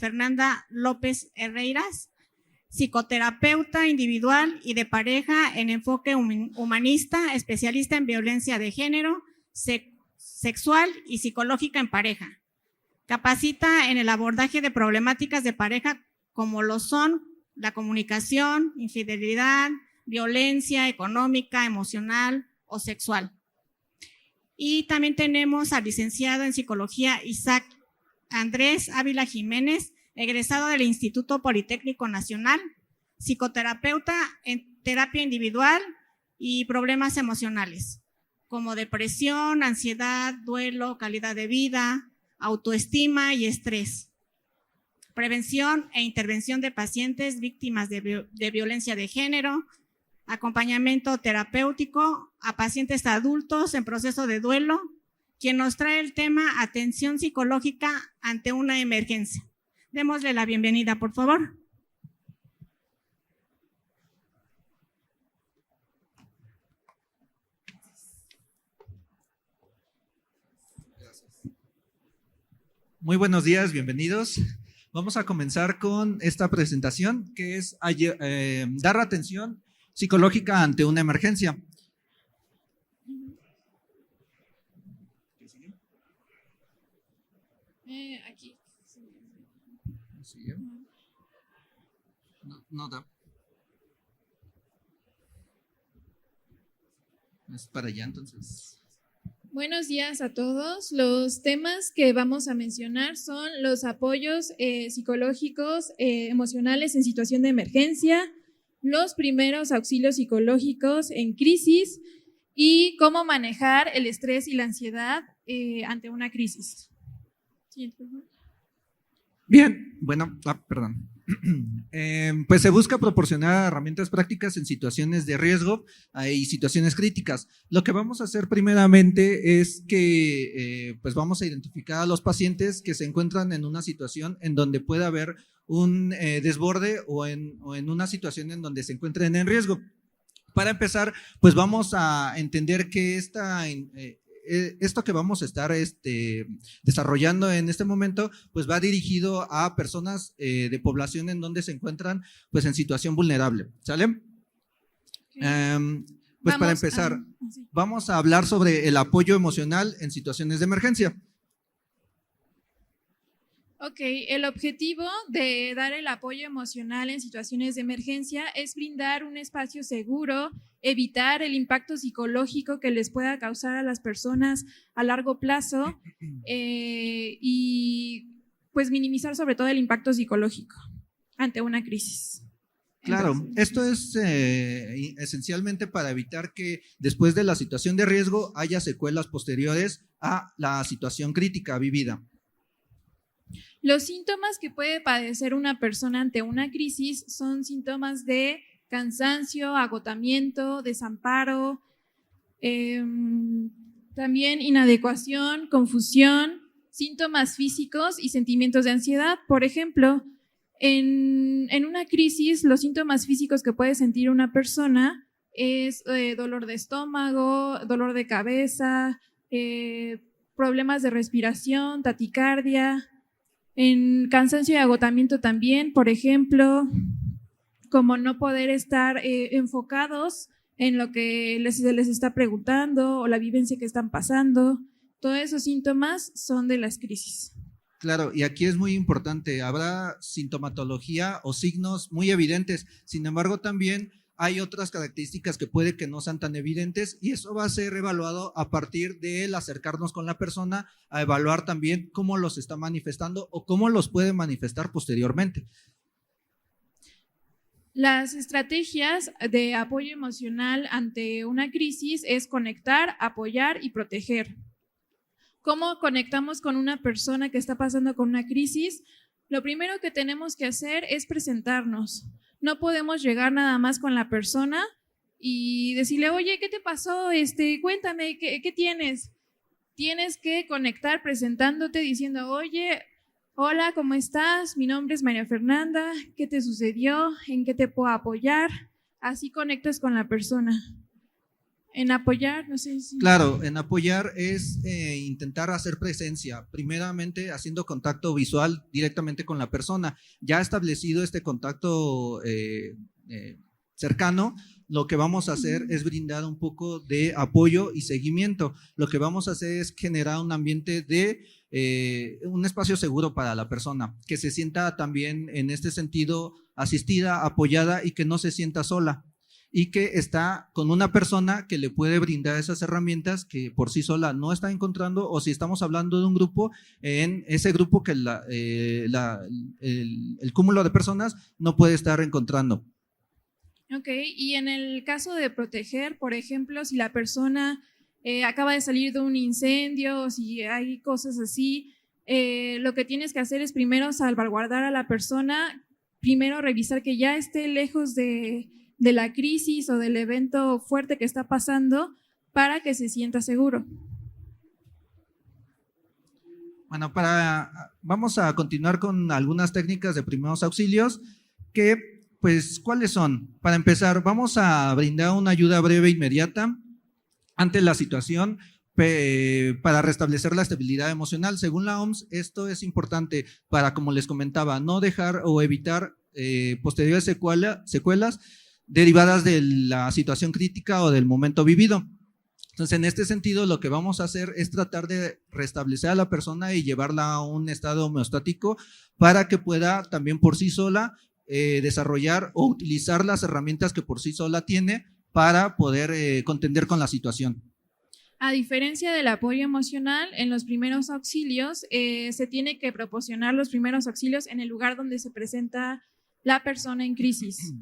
Fernanda López Herreiras, psicoterapeuta individual y de pareja en enfoque humanista, especialista en violencia de género, sexual y psicológica en pareja. Capacita en el abordaje de problemáticas de pareja como lo son la comunicación, infidelidad, violencia económica, emocional o sexual. Y también tenemos al licenciado en psicología Isaac Andrés Ávila Jiménez, egresado del Instituto Politécnico Nacional, psicoterapeuta en terapia individual y problemas emocionales, como depresión, ansiedad, duelo, calidad de vida, autoestima y estrés. Prevención e intervención de pacientes víctimas de violencia de género, acompañamiento terapéutico a pacientes adultos en proceso de duelo, quien nos trae el tema atención psicológica ante una emergencia. Démosle la bienvenida, por favor. Muy buenos días, bienvenidos. Vamos a comenzar con esta presentación que es dar atención psicológica ante una emergencia. Aquí. No da. Es para allá, entonces. Buenos días a todos. Los temas que vamos a mencionar son los apoyos psicológicos, emocionales en situación de emergencia, los primeros auxilios psicológicos en crisis y cómo manejar el estrés y la ansiedad ante una crisis. Siguiente, por favor. Bien, bueno, perdón. Pues se busca proporcionar herramientas prácticas en situaciones de riesgo y situaciones críticas. Lo que vamos a hacer primeramente es que pues vamos a identificar a los pacientes que se encuentran en una situación en donde puede haber un desborde o en una situación en donde se encuentren en riesgo. Para empezar, pues vamos a entender que esto que vamos a estar desarrollando en este momento, pues va dirigido a personas de población en donde se encuentran pues en situación vulnerable, ¿sale? Okay. Pues para empezar, vamos a hablar sobre el apoyo emocional en situaciones de emergencia. Ok, el objetivo de dar el apoyo emocional en situaciones de emergencia es brindar un espacio seguro, evitar el impacto psicológico que les pueda causar a las personas a largo plazo y pues minimizar sobre todo el impacto psicológico ante una crisis. Claro, Entonces, esto es esencialmente para evitar que después de la situación de riesgo haya secuelas posteriores a la situación crítica vivida. los síntomas que puede padecer una persona ante una crisis son síntomas de cansancio, agotamiento, desamparo, también inadecuación, confusión, síntomas físicos y sentimientos de ansiedad. Por ejemplo, en una crisis, los síntomas físicos que puede sentir una persona es dolor de estómago, dolor de cabeza, problemas de respiración, taquicardia. En cansancio y agotamiento también, por ejemplo, como no poder estar enfocados en lo que se les está preguntando o la vivencia que están pasando. Todos esos síntomas son de las crisis. Claro, y aquí es muy importante, habrá sintomatología o signos muy evidentes, sin embargo también hay otras características que puede que no sean tan evidentes y eso va a ser evaluado a partir del acercarnos con la persona a evaluar también cómo los está manifestando o cómo los puede manifestar posteriormente. Las estrategias de apoyo emocional ante una crisis es conectar, apoyar y proteger. ¿Cómo conectamos con una persona que está pasando con una crisis? Lo primero que tenemos que hacer es presentarnos. No podemos llegar nada más con la persona y decirle, oye, ¿qué te pasó? Cuéntame, ¿qué tienes? Tienes que conectar presentándote diciendo, oye, hola, ¿cómo estás? Mi nombre es María Fernanda. ¿Qué te sucedió? ¿En qué te puedo apoyar? Así conectas con la persona. En apoyar, no sé si… Claro, en apoyar es intentar hacer presencia, primeramente haciendo contacto visual directamente con la persona. Ya establecido este contacto cercano, lo que vamos a hacer es brindar un poco de apoyo y seguimiento. Lo que vamos a hacer es generar un ambiente de un espacio seguro para la persona, que se sienta también en este sentido asistida, apoyada y que no se sienta sola, y que está con una persona que le puede brindar esas herramientas que por sí sola no está encontrando, o si estamos hablando de un grupo, en ese grupo que el cúmulo de personas no puede estar encontrando. Ok, y en el caso de proteger, por ejemplo, si la persona acaba de salir de un incendio, o si hay cosas así, lo que tienes que hacer es primero salvaguardar a la persona, primero revisar que ya esté lejos de la crisis o del evento fuerte que está pasando para que se sienta seguro. Bueno, vamos a continuar con algunas técnicas de primeros auxilios que, pues, ¿cuáles son? Para empezar, vamos a brindar una ayuda breve e inmediata ante la situación para restablecer la estabilidad emocional. Según la OMS, esto es importante para, como les comentaba, no dejar o evitar posteriores secuelas derivadas de la situación crítica o del momento vivido. Entonces, en este sentido, lo que vamos a hacer es tratar de restablecer a la persona y llevarla a un estado homeostático para que pueda también por sí sola desarrollar o utilizar las herramientas que por sí sola tiene para poder contender con la situación. A diferencia del apoyo emocional, en los primeros auxilios se tiene que proporcionar los primeros auxilios en el lugar donde se presenta la persona en crisis.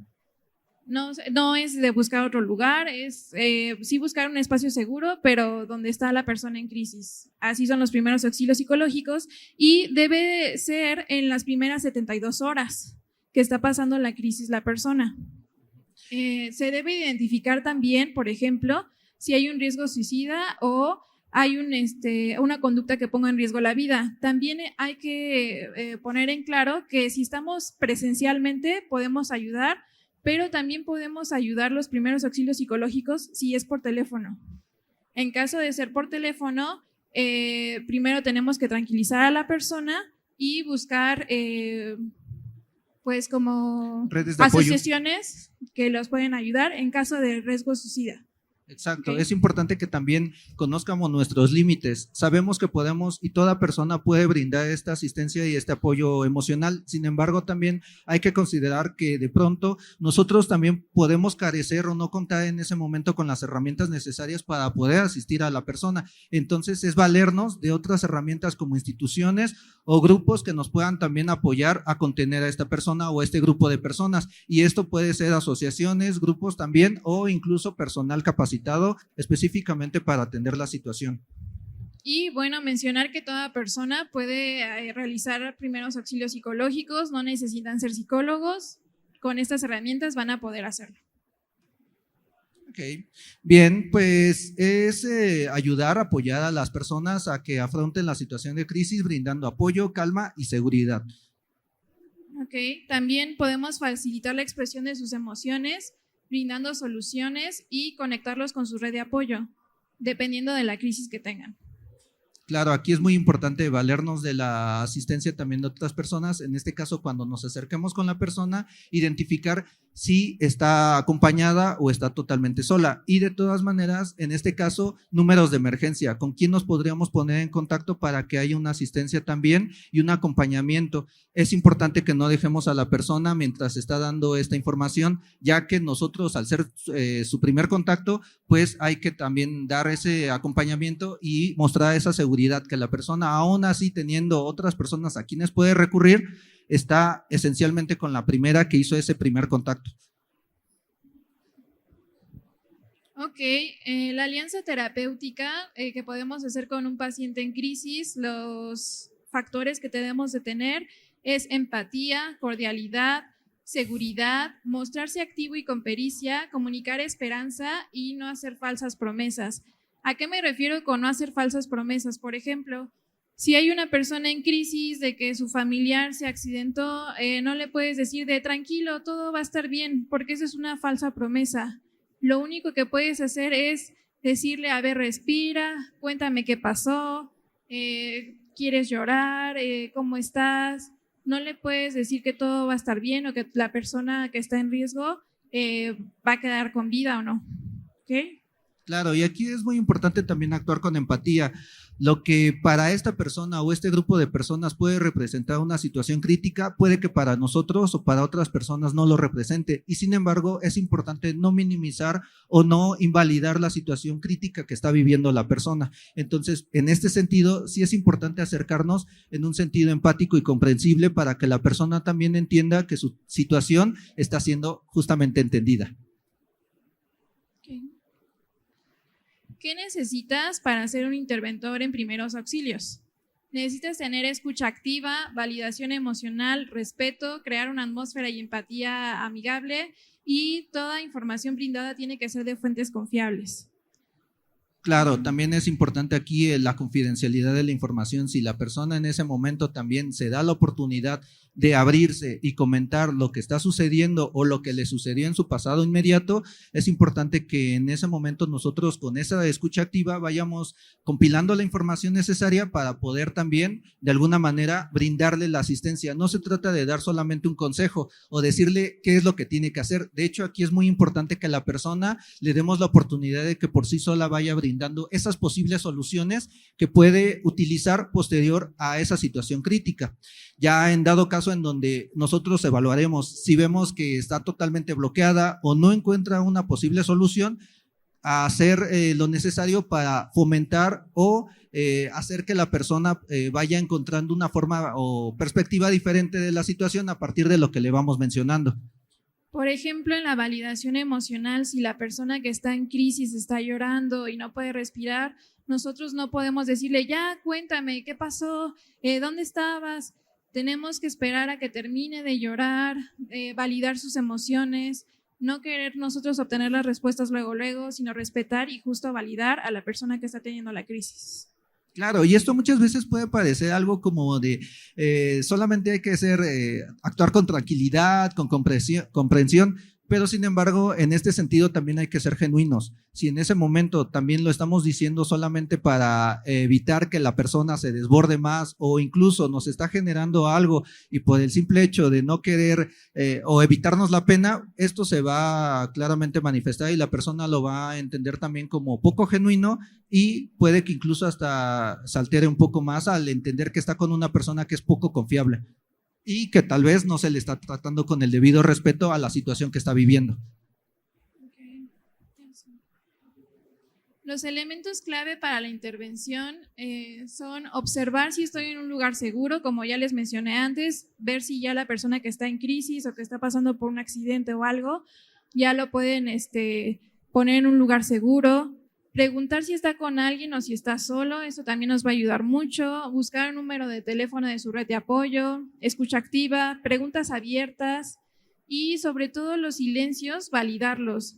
No es de buscar otro lugar, es sí buscar un espacio seguro, pero donde está la persona en crisis. Así son los primeros auxilios psicológicos y debe ser en las primeras 72 horas que está pasando la crisis la persona. Se debe identificar también, por ejemplo, si hay un riesgo suicida o hay una conducta que ponga en riesgo la vida. También hay que poner en claro que si estamos presencialmente podemos ayudar, pero también podemos ayudar los primeros auxilios psicológicos si es por teléfono. En caso de ser por teléfono, primero tenemos que tranquilizar a la persona y buscar pues como redes de apoyo, asociaciones que los pueden ayudar en caso de riesgo suicida. Exacto, Okay. Es importante que también conozcamos nuestros límites. Sabemos que podemos y toda persona puede brindar esta asistencia y este apoyo emocional. Sin embargo, también hay que considerar que de pronto nosotros también podemos carecer o no contar en ese momento con las herramientas necesarias para poder asistir a la persona. Entonces, es valernos de otras herramientas como instituciones o grupos que nos puedan también apoyar a contener a esta persona o este grupo de personas. Y esto puede ser asociaciones, grupos también o incluso personal capacitado específicamente para atender la situación. Y bueno, mencionar que toda persona puede realizar primeros auxilios psicológicos, no necesitan ser psicólogos, con estas herramientas van a poder hacerlo. Ok, bien, pues es ayudar, apoyar a las personas a que afronten la situación de crisis brindando apoyo, calma y seguridad. Ok, también podemos facilitar la expresión de sus emociones, brindando soluciones y conectarlos con su red de apoyo, dependiendo de la crisis que tengan. Claro, aquí es muy importante valernos de la asistencia también de otras personas. En este caso, cuando nos acerquemos con la persona, identificar si está acompañada o está totalmente sola. Y de todas maneras, en este caso, números de emergencia. ¿Con quién nos podríamos poner en contacto para que haya una asistencia también y un acompañamiento? Es importante que no dejemos a la persona mientras está dando esta información, ya que nosotros, al ser su primer contacto, pues hay que también dar ese acompañamiento y mostrar esa seguridad que la persona, aún así teniendo otras personas a quienes puede recurrir, está esencialmente con la primera que hizo ese primer contacto. Ok, la alianza terapéutica que podemos hacer con un paciente en crisis, los factores que tenemos de tener es empatía, cordialidad, seguridad, mostrarse activo y con pericia, comunicar esperanza y no hacer falsas promesas. ¿A qué me refiero con no hacer falsas promesas? Por ejemplo, si hay una persona en crisis de que su familiar se accidentó, no le puedes decir de tranquilo, todo va a estar bien, porque eso es una falsa promesa. Lo único que puedes hacer es decirle, a ver, respira, cuéntame qué pasó, ¿quieres llorar? ¿Cómo estás? No le puedes decir que todo va a estar bien o que la persona que está en riesgo va a quedar con vida o no. ¿Ok? Claro, y aquí es muy importante también actuar con empatía. Lo que para esta persona o este grupo de personas puede representar una situación crítica, puede que para nosotros o para otras personas no lo represente. Y sin embargo, es importante no minimizar o no invalidar la situación crítica que está viviendo la persona. Entonces, en este sentido, sí es importante acercarnos en un sentido empático y comprensible para que la persona también entienda que su situación está siendo justamente entendida. ¿Qué necesitas para ser un interventor en primeros auxilios? Necesitas tener escucha activa, validación emocional, respeto, crear una atmósfera y empatía amigable, y toda información brindada tiene que ser de fuentes confiables. Claro, también es importante aquí la confidencialidad de la información. Si la persona en ese momento también se da la oportunidad de abrirse y comentar lo que está sucediendo o lo que le sucedió en su pasado inmediato, es importante que en ese momento nosotros con esa escucha activa vayamos compilando la información necesaria para poder también de alguna manera brindarle la asistencia. No se trata de dar solamente un consejo o decirle qué es lo que tiene que hacer. De hecho, aquí es muy importante que a la persona le demos la oportunidad de que por sí sola vaya brindando esas posibles soluciones que puede utilizar posterior a esa situación crítica. Ya en dado caso en donde nosotros evaluaremos si vemos que está totalmente bloqueada o no encuentra una posible solución, a hacer lo necesario para fomentar o hacer que la persona vaya encontrando una forma o perspectiva diferente de la situación a partir de lo que le vamos mencionando. Por ejemplo, en la validación emocional, si la persona que está en crisis está llorando y no puede respirar, nosotros no podemos decirle, ya, cuéntame, ¿qué pasó? ¿Dónde estabas? Tenemos que esperar a que termine de llorar, validar sus emociones, no querer nosotros obtener las respuestas luego, sino respetar y justo validar a la persona que está teniendo la crisis. Claro, y esto muchas veces puede parecer algo como de solamente hay que actuar con tranquilidad, con comprensión, pero sin embargo, en este sentido también hay que ser genuinos. Si en ese momento también lo estamos diciendo solamente para evitar que la persona se desborde más o incluso nos está generando algo y por el simple hecho de no querer o evitarnos la pena, esto se va a claramente manifestar y la persona lo va a entender también como poco genuino y puede que incluso hasta se altere un poco más al entender que está con una persona que es poco confiable y que tal vez no se le está tratando con el debido respeto a la situación que está viviendo. Los elementos clave para la intervención son observar si estoy en un lugar seguro, como ya les mencioné antes, ver si ya la persona que está en crisis o que está pasando por un accidente o algo, ya lo pueden poner en un lugar seguro. Preguntar si está con alguien o si está solo, eso también nos va a ayudar mucho. Buscar el número de teléfono de su red de apoyo, escucha activa, preguntas abiertas y sobre todo los silencios, validarlos.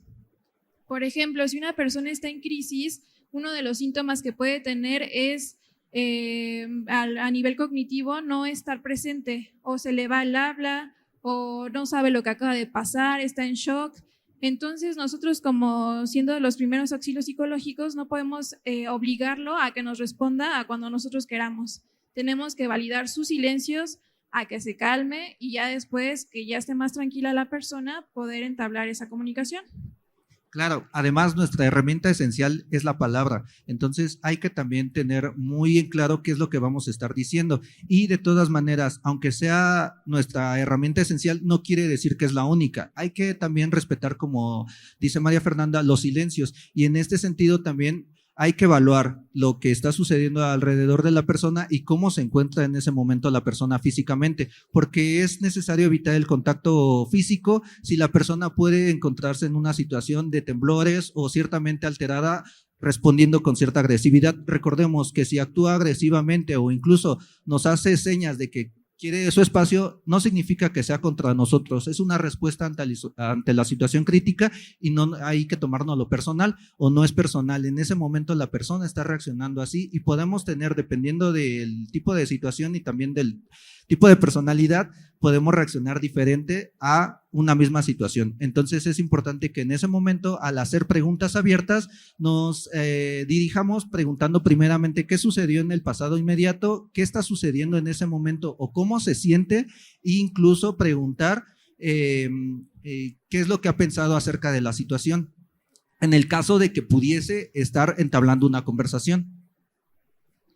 Por ejemplo, si una persona está en crisis, uno de los síntomas que puede tener es a nivel cognitivo no estar presente, o se le va el habla o no sabe lo que acaba de pasar, está en shock. Entonces nosotros, como siendo los primeros auxilios psicológicos, no podemos obligarlo a que nos responda a cuando nosotros queramos. Tenemos que validar sus silencios a que se calme y ya después que ya esté más tranquila la persona, poder entablar esa comunicación. Claro, además nuestra herramienta esencial es la palabra, entonces hay que también tener muy en claro qué es lo que vamos a estar diciendo y de todas maneras, aunque sea nuestra herramienta esencial, no quiere decir que es la única, hay que también respetar, como dice María Fernanda, los silencios y en este sentido también hay que evaluar lo que está sucediendo alrededor de la persona y cómo se encuentra en ese momento la persona físicamente, porque es necesario evitar el contacto físico si la persona puede encontrarse en una situación de temblores o ciertamente alterada, respondiendo con cierta agresividad. Recordemos que si actúa agresivamente o incluso nos hace señas de que quiere su espacio, no significa que sea contra nosotros, es una respuesta ante la situación crítica y no hay que tomárnoslo personal o no es personal. En ese momento la persona está reaccionando así y podemos tener, dependiendo del tipo de situación y también del tipo de personalidad, podemos reaccionar diferente a una misma situación. Entonces es importante que en ese momento, al hacer preguntas abiertas, nos dirijamos preguntando primeramente qué sucedió en el pasado inmediato, qué está sucediendo en ese momento o cómo se siente, e incluso preguntar qué es lo que ha pensado acerca de la situación, en el caso de que pudiese estar entablando una conversación.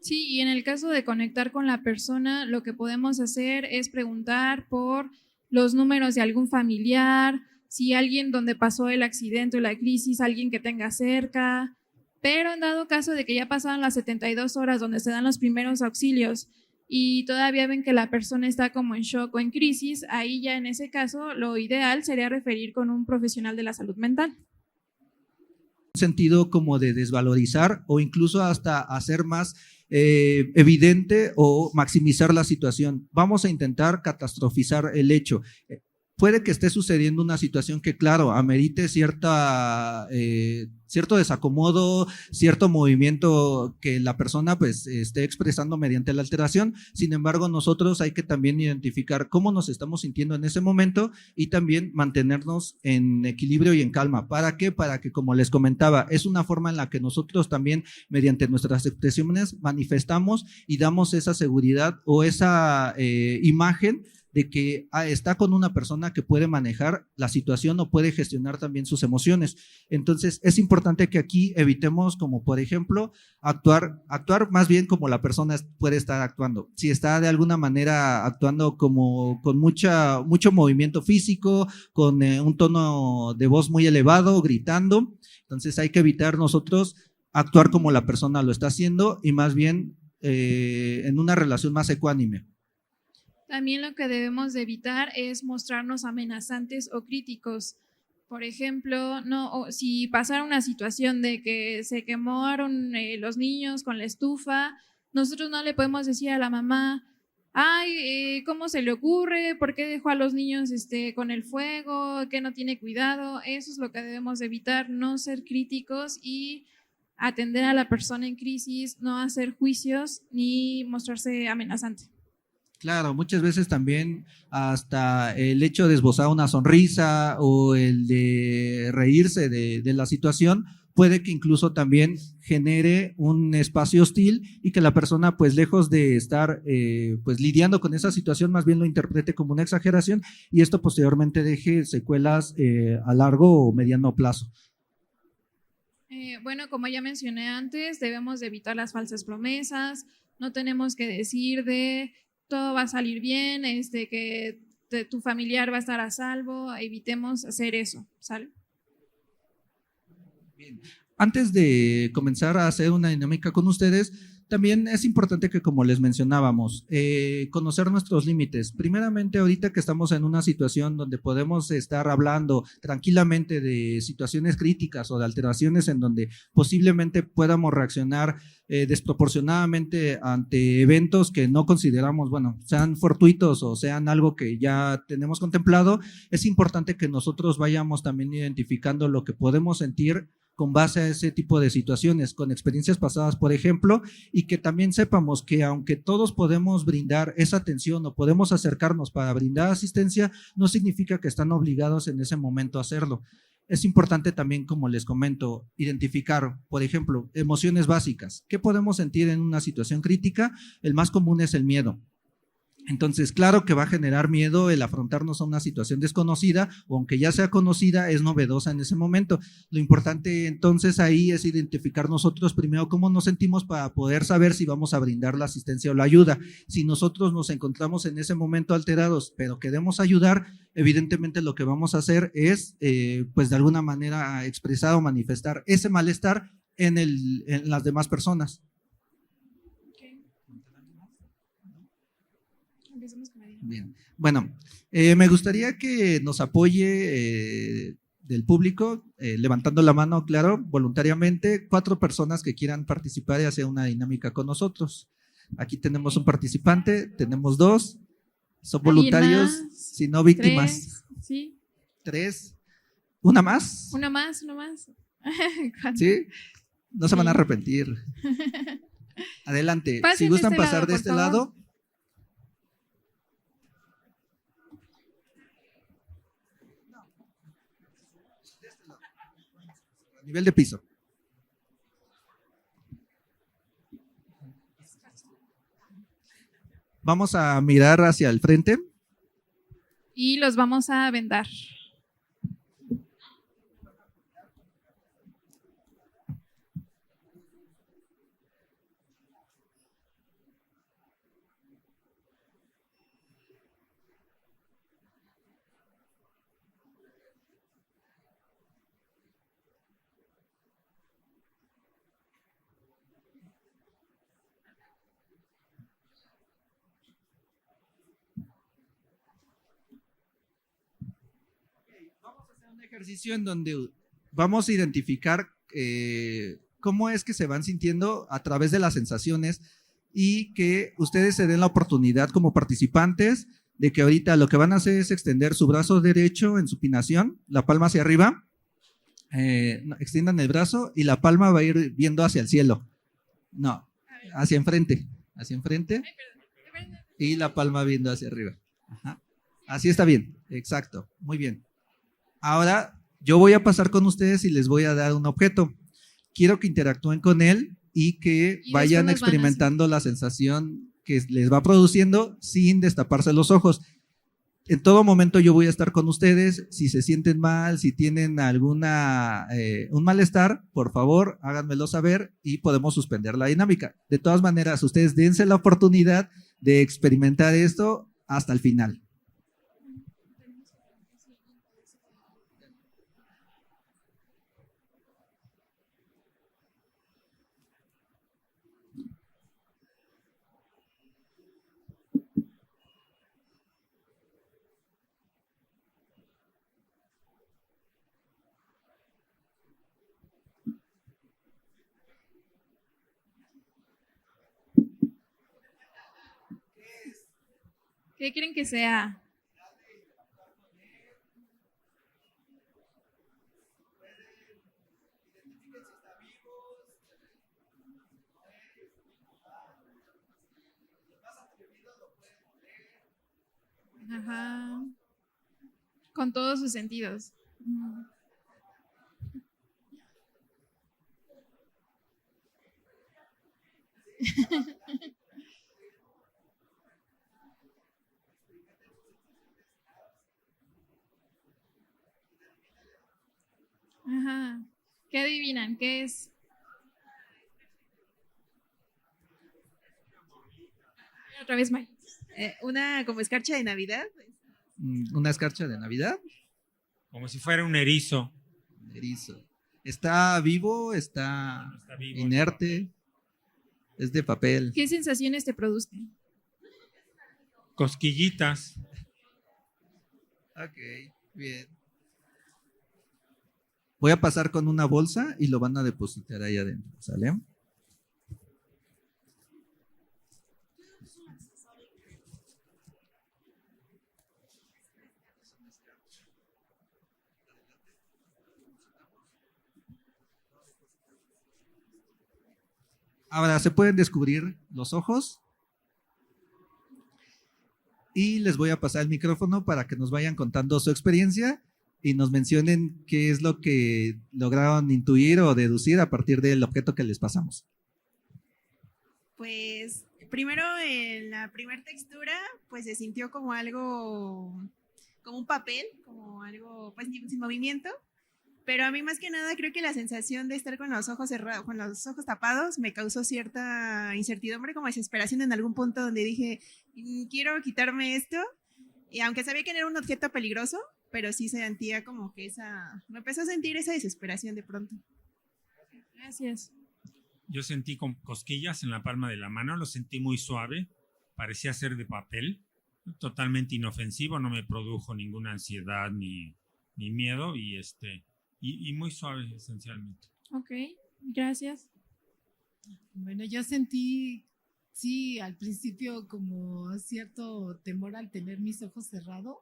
Sí, y en el caso de conectar con la persona, lo que podemos hacer es preguntar por los números de algún familiar, si alguien donde pasó el accidente o la crisis, alguien que tenga cerca, pero en dado caso de que ya pasaron las 72 horas donde se dan los primeros auxilios y todavía ven que la persona está como en shock o en crisis, ahí ya en ese caso lo ideal sería referir con un profesional de la salud mental. Sentido como de desvalorizar o incluso hasta hacer más evidente o maximizar la situación. Vamos a intentar catastrofizar el hecho. Puede que esté sucediendo una situación que, claro, amerite cierto desacomodo, cierto movimiento que la persona pues esté expresando mediante la alteración. Sin embargo, nosotros hay que también identificar cómo nos estamos sintiendo en ese momento y también mantenernos en equilibrio y en calma. ¿Para qué? Para que, como les comentaba, es una forma en la que nosotros también, mediante nuestras expresiones, manifestamos y damos esa seguridad o esa imagen de que está con una persona que puede manejar la situación o puede gestionar también sus emociones. Entonces, es importante que aquí evitemos, como por ejemplo, actuar más bien como la persona puede estar actuando. Si está de alguna manera actuando como con mucho movimiento físico, con un tono de voz muy elevado, gritando, entonces hay que evitar nosotros actuar como la persona lo está haciendo y más bien en una relación más ecuánime. También lo que debemos de evitar es mostrarnos amenazantes o críticos. Por ejemplo, si pasara una situación de que se quemaron los niños con la estufa, nosotros no le podemos decir a la mamá, ay, ¿cómo se le ocurre? ¿Por qué dejó a los niños con el fuego? ¿Que no tiene cuidado? Eso es lo que debemos de evitar, no ser críticos y atender a la persona en crisis, no hacer juicios ni mostrarse amenazante. Claro, muchas veces también hasta el hecho de esbozar una sonrisa o el de reírse de la situación puede que incluso también genere un espacio hostil y que la persona, pues lejos de estar pues lidiando con esa situación, más bien lo interprete como una exageración y esto posteriormente deje secuelas a largo o mediano plazo. Bueno, como ya mencioné antes, debemos de evitar las falsas promesas, no tenemos que decir de todo va a salir bien, que tu familiar va a estar a salvo, evitemos hacer eso, ¿sale? Bien. Antes de comenzar a hacer una dinámica con ustedes, también es importante que, como les mencionábamos, conocer nuestros límites. Primeramente, ahorita que estamos en una situación donde podemos estar hablando tranquilamente de situaciones críticas o de alteraciones en donde posiblemente podamos reaccionar desproporcionadamente ante eventos que no consideramos, bueno, sean fortuitos o sean algo que ya tenemos contemplado, es importante que nosotros vayamos también identificando lo que podemos sentir con base a ese tipo de situaciones, con experiencias pasadas, por ejemplo, y que también sepamos que aunque todos podemos brindar esa atención o podemos acercarnos para brindar asistencia, no significa que están obligados en ese momento a hacerlo. Es importante también, como les comento, identificar, por ejemplo, emociones básicas. ¿Qué podemos sentir en una situación crítica? El más común es el miedo. Entonces, claro que va a generar miedo el afrontarnos a una situación desconocida, o aunque ya sea conocida, es novedosa en ese momento. Lo importante entonces ahí es identificar nosotros primero cómo nos sentimos para poder saber si vamos a brindar la asistencia o la ayuda. Si nosotros nos encontramos en ese momento alterados, pero queremos ayudar, evidentemente lo que vamos a hacer es, pues de alguna manera expresar o manifestar ese malestar en las demás personas. Bien, bueno, me gustaría que nos apoye del público, levantando la mano, claro, voluntariamente, 4 personas que quieran participar y hacer una dinámica con nosotros. Aquí tenemos un participante, tenemos 2, son voluntarios, si no víctimas. 3, ¿sí? 3, ¿una más? Una más. ¿Sí? No se van a arrepentir. Adelante, Pasen si gustan de este pasar lado, de este por favor. lado. Nivel de piso. Vamos a mirar hacia el frente. Y los vamos a vendar. Un ejercicio en donde vamos a identificar cómo es que se van sintiendo a través de las sensaciones y que ustedes se den la oportunidad como participantes de que ahorita lo que van a hacer es extender su brazo derecho en supinación, la palma hacia arriba, extiendan el brazo y la palma va a ir viendo hacia el cielo. No, hacia enfrente y la palma viendo hacia arriba. Ajá. Así está bien, exacto, muy bien. Ahora yo voy a pasar con ustedes y les voy a dar un objeto. Quiero que interactúen con él y que vayan experimentando la sensación que les va produciendo sin destaparse los ojos. En todo momento yo voy a estar con ustedes. Si se sienten mal, si tienen un malestar, por favor, háganmelo saber y podemos suspender la dinámica. De todas maneras, ustedes dense la oportunidad de experimentar esto hasta el final. ¿Qué creen que sea? Ajá. Con todos sus sentidos. Ajá. ¿Qué adivinan? ¿Qué es? Otra vez, May. Una como escarcha de Navidad. Una escarcha de Navidad. Como si fuera un erizo. Erizo. ¿Está vivo? ¿Está vivo, inerte? Es de papel. ¿Qué sensaciones te produce? Cosquillitas. Ok, bien. Voy a pasar con una bolsa y lo van a depositar ahí adentro, ¿sale? Ahora, ¿se pueden descubrir los ojos? Y les voy a pasar el micrófono para que nos vayan contando su experiencia y nos mencionen qué es lo que lograron intuir o deducir a partir del objeto que les pasamos. Pues primero en la primera textura, pues se sintió como algo, como un papel, como algo pues sin movimiento. Pero a mí más que nada creo que la sensación de estar con los ojos cerrados, con los ojos tapados, me causó cierta incertidumbre, como desesperación en algún punto donde dije, quiero quitarme esto. Y aunque sabía que no era un objeto peligroso, pero sí sentía como que me empezó a sentir esa desesperación de pronto. Gracias. Yo sentí con cosquillas en la palma de la mano, lo sentí muy suave, parecía ser de papel, totalmente inofensivo, no me produjo ninguna ansiedad ni miedo y muy suave esencialmente. Ok, gracias. Bueno, yo sentí, sí, al principio como cierto temor al tener mis ojos cerrados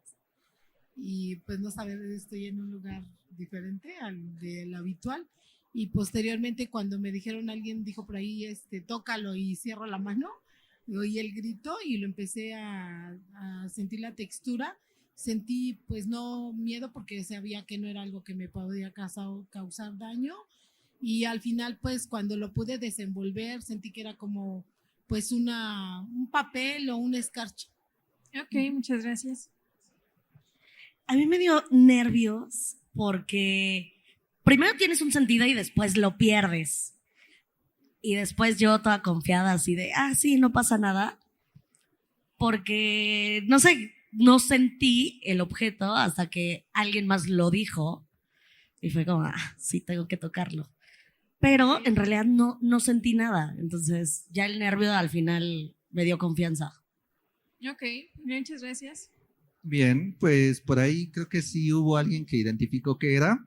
y pues no saber, estoy en un lugar diferente al del habitual. Y posteriormente cuando me dijeron, alguien dijo por ahí, tócalo y cierro la mano, oí el grito y lo empecé a sentir la textura. Sentí pues no miedo porque sabía que no era algo que me podía causar daño, y al final pues cuando lo pude desenvolver sentí que era como pues un papel o un escarcha. Ok, muchas gracias. A mí me dio nervios porque primero tienes un sentido y después lo pierdes. Y después yo toda confiada así de, sí, no pasa nada. Porque, no sé, no sentí el objeto hasta que alguien más lo dijo. Y fue como, sí, tengo que tocarlo. Pero en realidad no sentí nada. Entonces ya el nervio al final me dio confianza. Ok, muchas gracias. Bien, pues por ahí creo que sí hubo alguien que identificó qué era.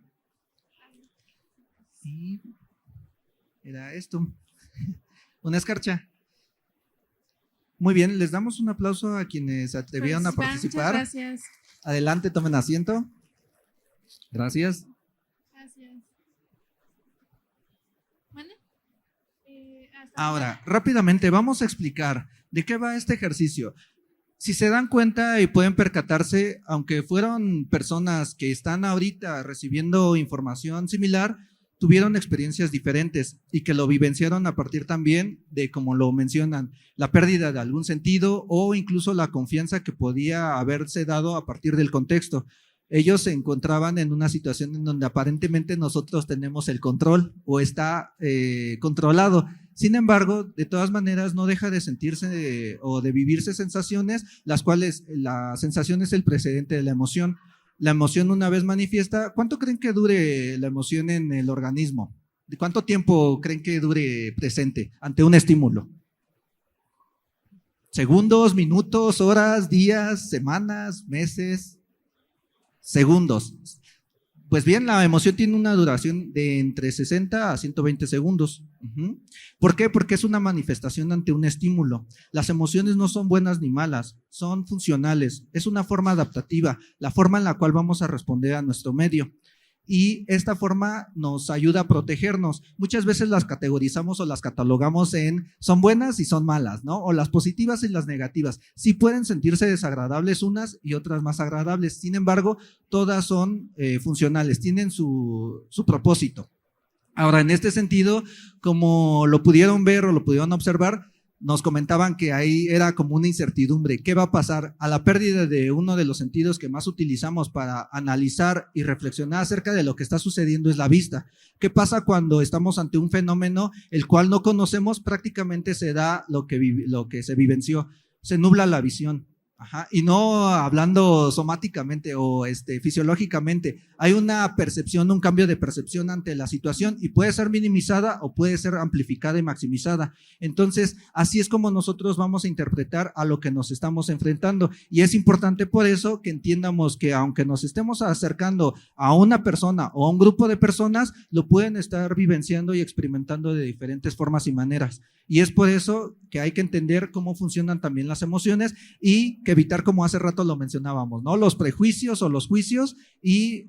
Y era esto, una escarcha. Muy bien, les damos un aplauso a quienes se atrevieron a participar. Muchas gracias. Adelante, tomen asiento. Gracias. Gracias. ¿Mande? Ahora, rápidamente vamos a explicar de qué va este ejercicio. Si se dan cuenta y pueden percatarse, aunque fueron personas que están ahorita recibiendo información similar, tuvieron experiencias diferentes y que lo vivenciaron a partir también de, como lo mencionan, la pérdida de algún sentido o incluso la confianza que podía haberse dado a partir del contexto. Ellos se encontraban en una situación en donde aparentemente nosotros tenemos el control o está controlado. Sin embargo, de todas maneras no deja de sentirse o de vivirse sensaciones, las cuales la sensación es el precedente de la emoción. La emoción una vez manifiesta, ¿cuánto creen que dure la emoción en el organismo? ¿De cuánto tiempo creen que dure presente ante un estímulo? ¿Segundos, minutos, horas, días, semanas, meses? Segundos. Pues bien, la emoción tiene una duración de entre 60 a 120 segundos. ¿Por qué? Porque es una manifestación ante un estímulo. Las emociones no son buenas ni malas, son funcionales. Es una forma adaptativa, la forma en la cual vamos a responder a nuestro medio. Y esta forma nos ayuda a protegernos. Muchas veces las categorizamos o las catalogamos en son buenas y son malas, ¿no? O las positivas y las negativas. Sí pueden sentirse desagradables unas y otras más agradables. Sin embargo, todas son funcionales, tienen su propósito. Ahora, en este sentido, como lo pudieron ver o lo pudieron observar, nos comentaban que ahí era como una incertidumbre. ¿Qué va a pasar? A la pérdida de uno de los sentidos que más utilizamos para analizar y reflexionar acerca de lo que está sucediendo es la vista. ¿Qué pasa cuando estamos ante un fenómeno el cual no conocemos? Prácticamente se da lo que se vivenció. Se nubla la visión. Y no hablando somáticamente o fisiológicamente, hay una percepción, un cambio de percepción ante la situación y puede ser minimizada o puede ser amplificada y maximizada. Entonces, así es como nosotros vamos a interpretar a lo que nos estamos enfrentando y es importante por eso que entiendamos que aunque nos estemos acercando a una persona o a un grupo de personas, lo pueden estar vivenciando y experimentando de diferentes formas y maneras. Y es por eso que hay que entender cómo funcionan también las emociones y que evitar, como hace rato lo mencionábamos, ¿no? Los prejuicios o los juicios y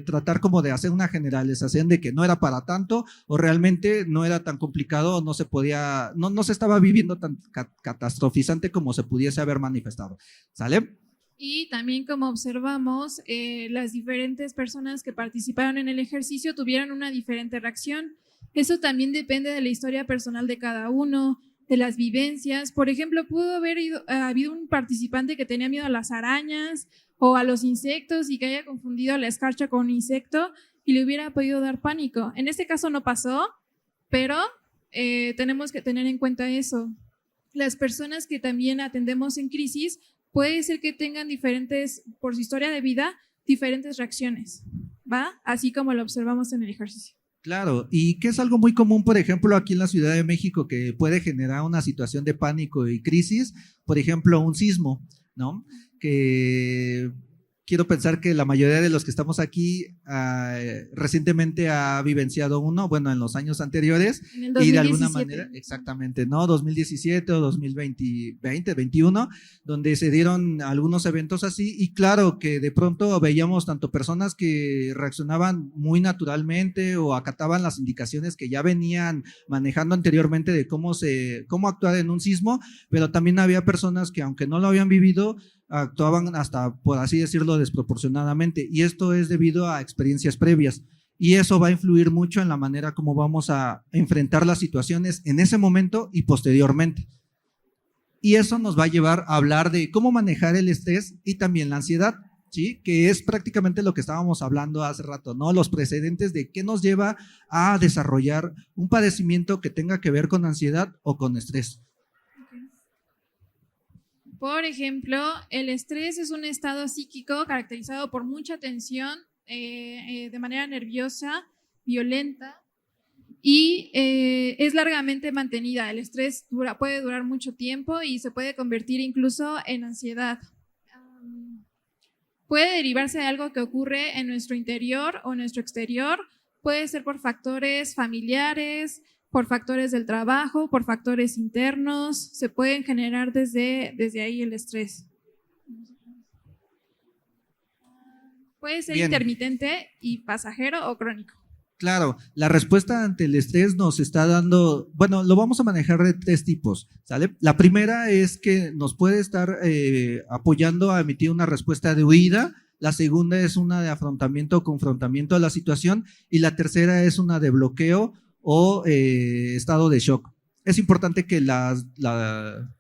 tratar como de hacer una generalización de que no era para tanto o realmente no era tan complicado o no se podía, no se estaba viviendo tan catastrofizante como se pudiese haber manifestado. ¿Sale? Y también como observamos, las diferentes personas que participaron en el ejercicio tuvieron una diferente reacción. Eso también depende de la historia personal de cada uno, de las vivencias. Por ejemplo, pudo haber habido un participante que tenía miedo a las arañas o a los insectos y que haya confundido a la escarcha con un insecto y le hubiera podido dar pánico. En este caso no pasó, pero tenemos que tener en cuenta eso. Las personas que también atendemos en crisis puede ser que tengan diferentes, por su historia de vida, diferentes reacciones, ¿va? Así como lo observamos en el ejercicio. Claro, y que es algo muy común, por ejemplo, aquí en la Ciudad de México, que puede generar una situación de pánico y crisis, por ejemplo, un sismo, ¿no? Que quiero pensar que la mayoría de los que estamos aquí recientemente ha vivenciado uno, bueno, en los años anteriores, En el 2017. y de alguna manera, exactamente, ¿no? 2017 o 2021, donde se dieron algunos eventos así, y claro que de pronto veíamos tanto personas que reaccionaban muy naturalmente o acataban las indicaciones que ya venían manejando anteriormente de cómo actuar en un sismo, pero también había personas que aunque no lo habían vivido, actuaban hasta, por así decirlo, desproporcionadamente, y esto es debido a experiencias previas. y eso va a influir mucho en la manera como vamos a enfrentar las situaciones en ese momento y posteriormente. Y eso nos va a llevar a hablar de cómo manejar el estrés y también la ansiedad, ¿sí? Que es prácticamente lo que estábamos hablando hace rato, ¿no? Los precedentes de qué nos lleva a desarrollar un padecimiento que tenga que ver con ansiedad o con estrés. Por ejemplo, el estrés es un estado psíquico caracterizado por mucha tensión de manera nerviosa, violenta y es largamente mantenida. El estrés puede durar mucho tiempo y se puede convertir incluso en ansiedad. Puede derivarse de algo que ocurre en nuestro interior o en nuestro exterior. Puede ser por factores familiares, por factores del trabajo, por factores internos. Se pueden generar desde ahí el estrés. Puede ser intermitente y pasajero o crónico. Claro, la respuesta ante el estrés nos está dando, bueno, lo vamos a manejar de 3 tipos, ¿sale? La primera es que nos puede estar apoyando a emitir una respuesta de huida, la segunda es una de afrontamiento o confrontamiento a la situación y la tercera es una de bloqueo o estado de shock. Es importante que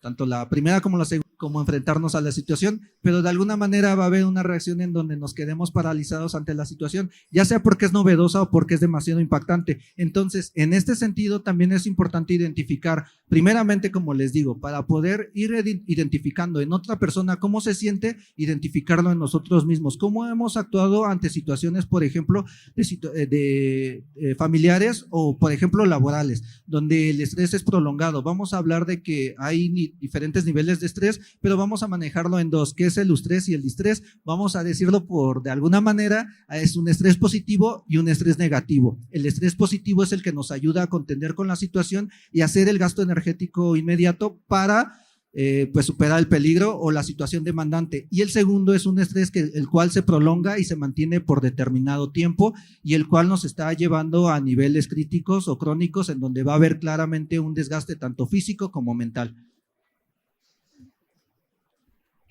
tanto la primera como la segunda, como enfrentarnos a la situación, pero de alguna manera va a haber una reacción en donde nos quedemos paralizados ante la situación, ya sea porque es novedosa o porque es demasiado impactante. Entonces, en este sentido, también es importante identificar, primeramente, como les digo, para poder ir identificando en otra persona cómo se siente, identificarlo en nosotros mismos, cómo hemos actuado ante situaciones, por ejemplo, de familiares o, por ejemplo, laborales, donde el estrés es prolongado. Vamos a hablar de que hay diferentes niveles de estrés, pero vamos a manejarlo en 2, que es el eustrés y el distrés. Vamos a decirlo de alguna manera, es un estrés positivo y un estrés negativo. El estrés positivo es el que nos ayuda a contender con la situación y hacer el gasto energético inmediato para pues superar el peligro o la situación demandante. Y el segundo es un estrés el cual se prolonga y se mantiene por determinado tiempo y el cual nos está llevando a niveles críticos o crónicos en donde va a haber claramente un desgaste tanto físico como mental.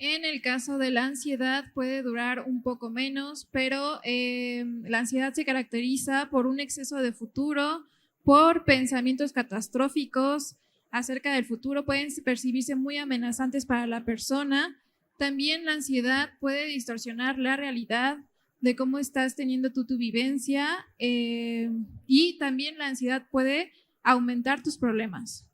En el caso de la ansiedad puede durar un poco menos, pero la ansiedad se caracteriza por un exceso de futuro, por pensamientos catastróficos acerca del futuro, pueden percibirse muy amenazantes para la persona. También la ansiedad puede distorsionar la realidad de cómo estás teniendo tu vivencia y también la ansiedad puede aumentar tus problemas.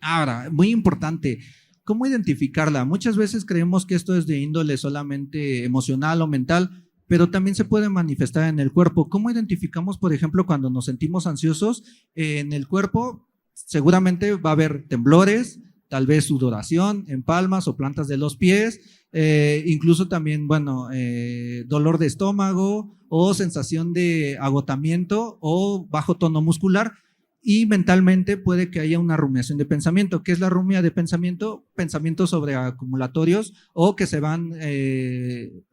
Ahora, muy importante, ¿cómo identificarla? Muchas veces creemos que esto es de índole solamente emocional o mental, pero también se puede manifestar en el cuerpo. ¿Cómo identificamos, por ejemplo, cuando nos sentimos ansiosos? En el cuerpo seguramente va a haber temblores, tal vez sudoración en palmas o plantas de los pies, incluso también, dolor de estómago o sensación de agotamiento o bajo tono muscular. Y mentalmente puede que haya una rumiación de pensamiento. ¿Qué es la rumia de pensamiento? Pensamientos sobreacumulatorios o que se van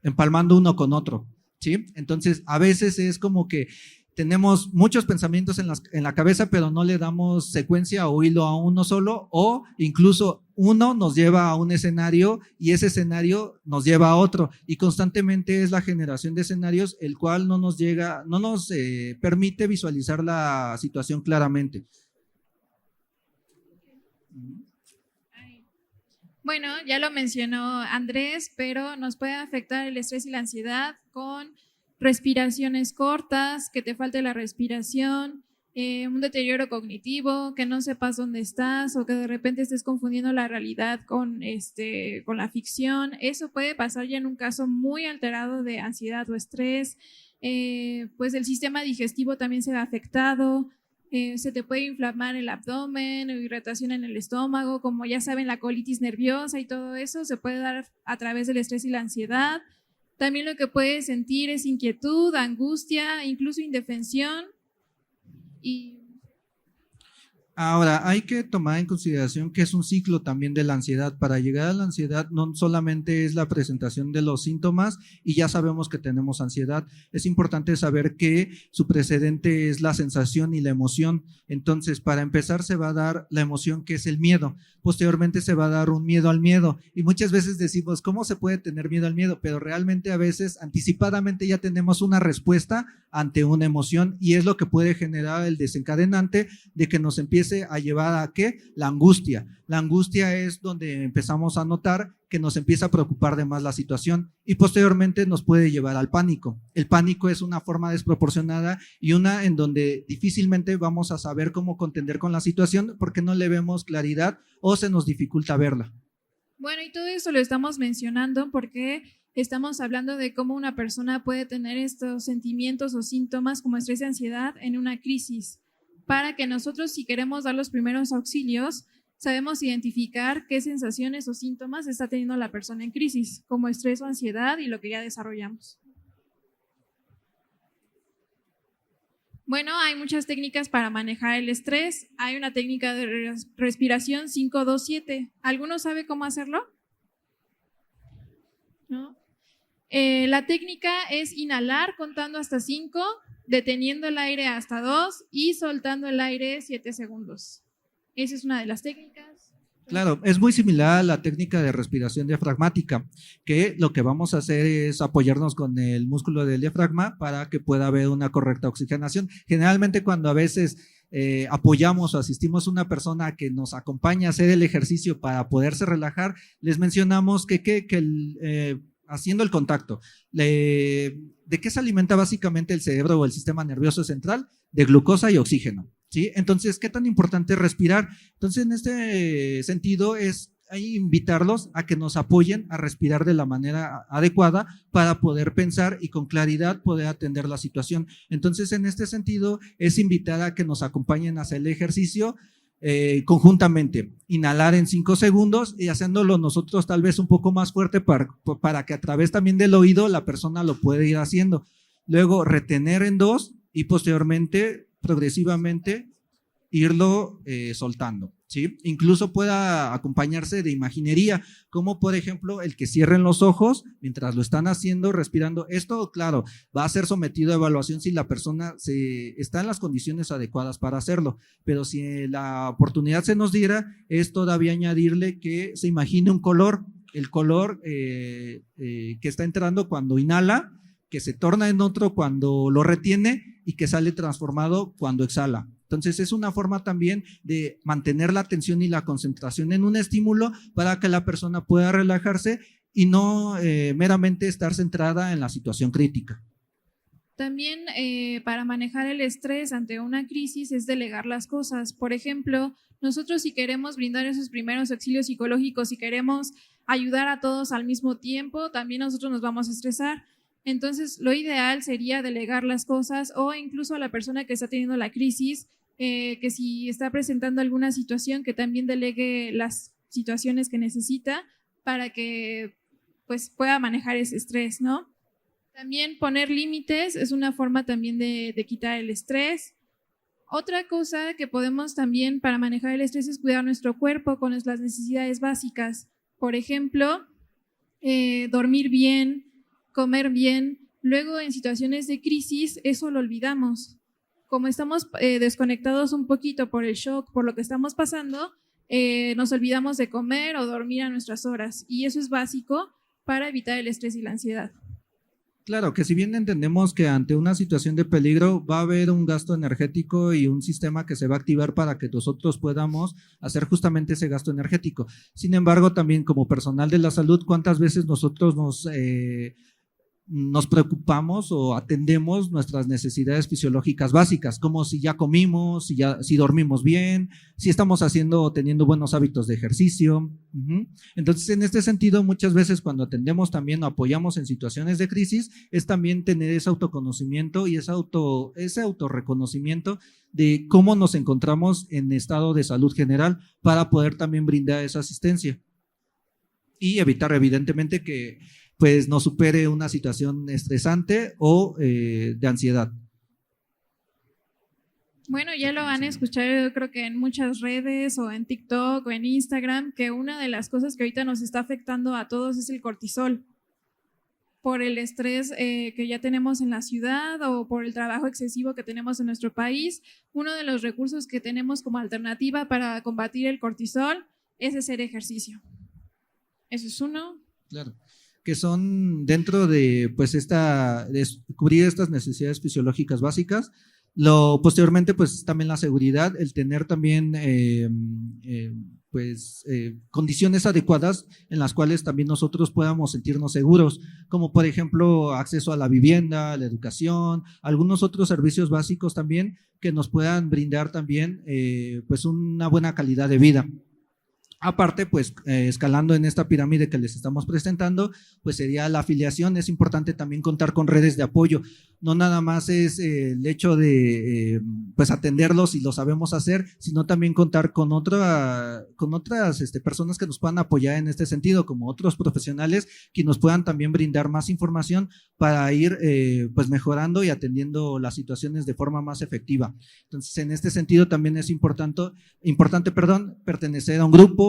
empalmando uno con otro, ¿sí? Entonces, a veces es como que tenemos muchos pensamientos en la cabeza, pero no le damos secuencia o hilo a uno solo, o incluso uno nos lleva a un escenario y ese escenario nos lleva a otro, y constantemente es la generación de escenarios el cual no nos permite visualizar la situación claramente. Bueno, ya lo mencionó Andrés, pero nos puede afectar el estrés y la ansiedad con respiraciones cortas, que te falte la respiración, un deterioro cognitivo, que no sepas dónde estás o que de repente estés confundiendo la realidad con la ficción. Eso puede pasar ya en un caso muy alterado de ansiedad o estrés. Pues el sistema digestivo también se ve afectado. Se te puede inflamar el abdomen o irritación en el estómago, como ya saben, la colitis nerviosa y todo eso se puede dar a través del estrés y la ansiedad. También lo que puedes sentir es inquietud, angustia, incluso indefensión. Ahora, hay que tomar en consideración que es un ciclo también de la ansiedad. Para llegar a la ansiedad no solamente es la presentación de los síntomas y ya sabemos que tenemos ansiedad. Es importante saber que su precedente es la sensación y la emoción. Entonces, para empezar se va a dar la emoción que es el miedo. Posteriormente se va a dar un miedo al miedo. Y muchas veces decimos, ¿cómo se puede tener miedo al miedo? Pero realmente a veces anticipadamente ya tenemos una respuesta ante una emoción y es lo que puede generar el desencadenante de que nos empiece a llevar a ¿qué? La angustia. La angustia es donde empezamos a notar que nos empieza a preocupar de más la situación y posteriormente nos puede llevar al pánico. El pánico es una forma desproporcionada y una en donde difícilmente vamos a saber cómo contender con la situación porque no le vemos claridad o se nos dificulta verla. Bueno, y todo eso lo estamos mencionando porque estamos hablando de cómo una persona puede tener estos sentimientos o síntomas como estrés y ansiedad en una crisis, para que nosotros, si queremos dar los primeros auxilios, sabemos identificar qué sensaciones o síntomas está teniendo la persona en crisis, como estrés o ansiedad y lo que ya desarrollamos. Bueno, hay muchas técnicas para manejar el estrés. Hay una técnica de respiración 5-2-7. ¿Alguno sabe cómo hacerlo? ¿No? La técnica es inhalar contando hasta 5, deteniendo el aire hasta 2 y soltando el aire 7 segundos. Esa es una de las técnicas. Claro, es muy similar a la técnica de respiración diafragmática, que lo que vamos a hacer es apoyarnos con el músculo del diafragma para que pueda haber una correcta oxigenación. Generalmente cuando a veces apoyamos o asistimos a una persona que nos acompaña a hacer el ejercicio para poderse relajar, les mencionamos que haciendo el contacto, ¿de qué se alimenta básicamente el cerebro o el sistema nervioso central? De glucosa y oxígeno, ¿sí? Entonces, ¿qué tan importante es respirar? Entonces, en este sentido es invitarlos a que nos apoyen a respirar de la manera adecuada para poder pensar y con claridad poder atender la situación. Entonces, en este sentido, es invitar a que nos acompañen a hacer el ejercicio conjuntamente, inhalar en 5 segundos y haciéndolo nosotros tal vez un poco más fuerte para que a través también del oído la persona lo pueda ir haciendo. Luego retener en 2 y posteriormente, progresivamente, irlo soltando, ¿sí? Incluso pueda acompañarse de imaginería, como por ejemplo el que cierren los ojos mientras lo están haciendo, respirando. Esto, claro, va a ser sometido a evaluación si la persona está en las condiciones adecuadas para hacerlo, pero si la oportunidad se nos diera, es todavía añadirle que se imagine un color, el color que está entrando cuando inhala, que se torna en otro cuando lo retiene y que sale transformado cuando exhala. Entonces es una forma también de mantener la atención y la concentración en un estímulo para que la persona pueda relajarse y no meramente estar centrada en la situación crítica. También para manejar el estrés ante una crisis es delegar las cosas. Por ejemplo, nosotros si queremos brindar esos primeros auxilios psicológicos, si queremos ayudar a todos al mismo tiempo, también nosotros nos vamos a estresar. Entonces, lo ideal sería delegar las cosas o incluso a la persona que está teniendo la crisis, que si está presentando alguna situación, que también delegue las situaciones que necesita para que pues, pueda manejar ese estrés, ¿no? También poner límites es una forma también de quitar el estrés. Otra cosa que podemos también para manejar el estrés es cuidar nuestro cuerpo con las necesidades básicas. Por ejemplo, dormir bien, comer bien. Luego en situaciones de crisis eso lo olvidamos. Como estamos desconectados un poquito por el shock, por lo que estamos pasando, nos olvidamos de comer o dormir a nuestras horas y eso es básico para evitar el estrés y la ansiedad. Claro, que si bien entendemos que ante una situación de peligro va a haber un gasto energético y un sistema que se va a activar para que nosotros podamos hacer justamente ese gasto energético. Sin embargo, también como personal de la salud, ¿cuántas veces nosotros nos preocupamos o atendemos nuestras necesidades fisiológicas básicas, como si ya comimos, si dormimos bien, si estamos haciendo o teniendo buenos hábitos de ejercicio? Entonces, en este sentido, muchas veces cuando atendemos también o apoyamos en situaciones de crisis, es también tener ese autoconocimiento y ese autorreconocimiento de cómo nos encontramos en estado de salud general para poder también brindar esa asistencia y evitar evidentemente que pues nos supere una situación estresante o de ansiedad. Bueno, ya lo han escuchado, yo creo que en muchas redes o en TikTok o en Instagram, que una de las cosas que ahorita nos está afectando a todos es el cortisol. Por el estrés que ya tenemos en la ciudad o por el trabajo excesivo que tenemos en nuestro país, uno de los recursos que tenemos como alternativa para combatir el cortisol es hacer ejercicio. Eso es uno. Claro, que son dentro de pues de cubrir estas necesidades fisiológicas básicas. Posteriormente, pues también la seguridad, el tener también condiciones adecuadas en las cuales también nosotros podamos sentirnos seguros, como por ejemplo acceso a la vivienda, la educación, algunos otros servicios básicos también que nos puedan brindar también pues una buena calidad de vida. Aparte, pues escalando en esta pirámide que les estamos presentando, pues sería la afiliación. Es importante también contar con redes de apoyo. No nada más es el hecho de pues atenderlos y lo sabemos hacer, sino también contar con otras personas que nos puedan apoyar en este sentido, como otros profesionales que nos puedan también brindar más información para ir pues mejorando y atendiendo las situaciones de forma más efectiva. Entonces, en este sentido también es importante pertenecer a un grupo,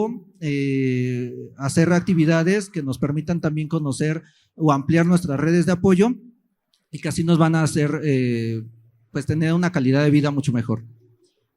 hacer actividades que nos permitan también conocer o ampliar nuestras redes de apoyo y que así nos van a hacer pues tener una calidad de vida mucho mejor.